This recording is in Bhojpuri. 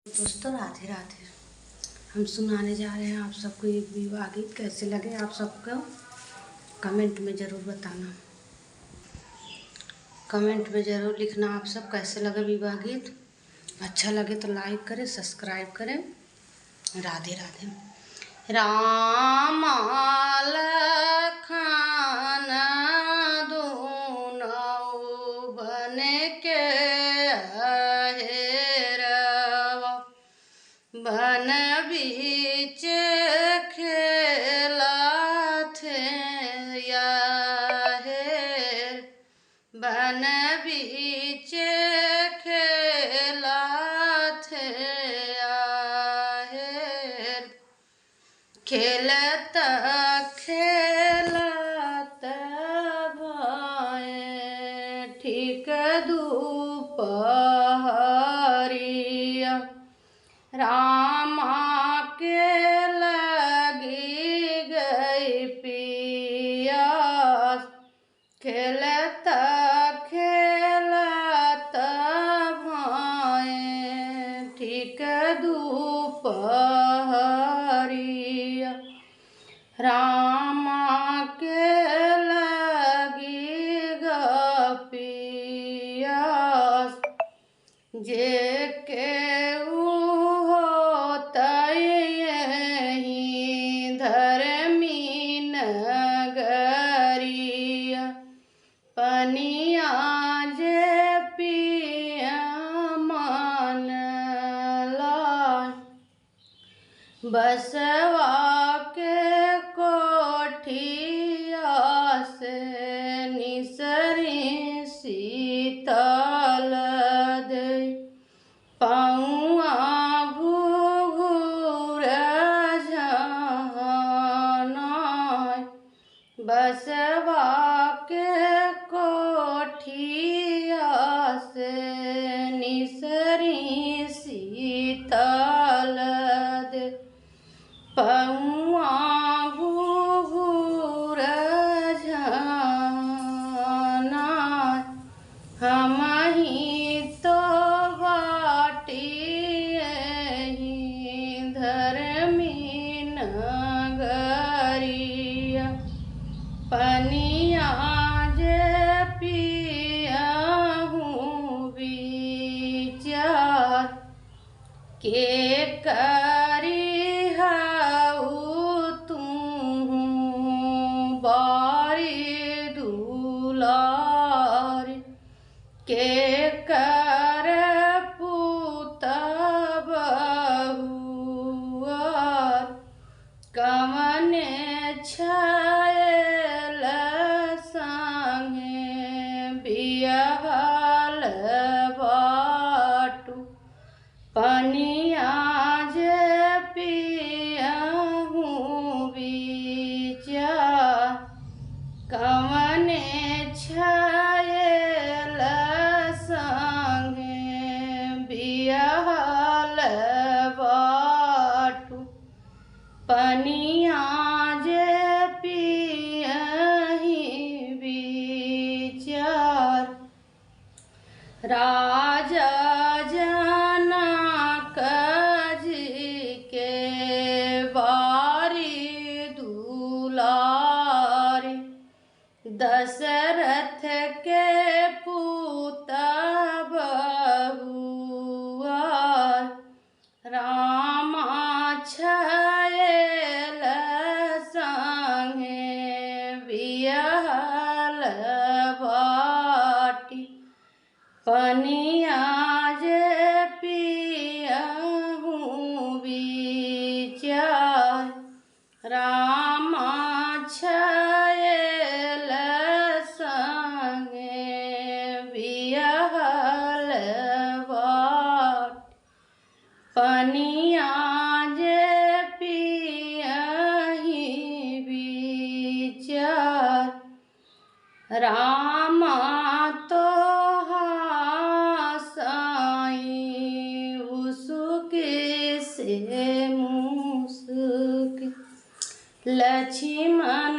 दोस्तों राधे राधे। हम सुनाने जा रहे हैं आप सबको एक विवाह गीत। कैसे लगे आप सबको कमेंट में ज़रूर बताना। कमेंट में ज़रूर लिखना आप सब कैसे लगे विवाह गीत। अच्छा लगे तो लाइक करें, सब्सक्राइब करें। राधे राधे। राम लखन दुनौ बन के अहेरवा, बन बीच खेलत हेर, बन बीच खेलत हेर। खेलत खेलत भये ठीक दुपहरिया, रामा के लगी गई पियास। खेलत खेलत भये ठीक दुपहरिया, रामा के लगी गई पियास। जे केहू होतहि धर्मी नगरिया, पनिया जे पिया मन लाय। बसवा के कोठिया से निसरी शीतल दे, पौआ घुघुर झानाय। बसवा के कोठिया से निसरी शीतल दे, पौआ घुघुर झानाय। हमहि तो बाटिएहि धर्मी नगरिया, पनिया जे पियाहू विचार। के करिहउ तुहु बारी दुलारी, के कर पूत बहुआर। कवने छैल संगे बियाहल बाटू, पनिया जे पियाहू विचार। कवने छैल संगे बियाहल बाटू, पनिया जे पियहि विचार। राजा जनक जी के बारी दुलारी, दशरथ के पूत बहुआर। रामा छैल संगे बियाहल बाटी, पनिया जे पियाहू विचार। रामा छैल संगे बियाहल बाटी, पनिया जे पियहि विचार। रामा तो हासाई उसके से मुस्की, लक्ष्मण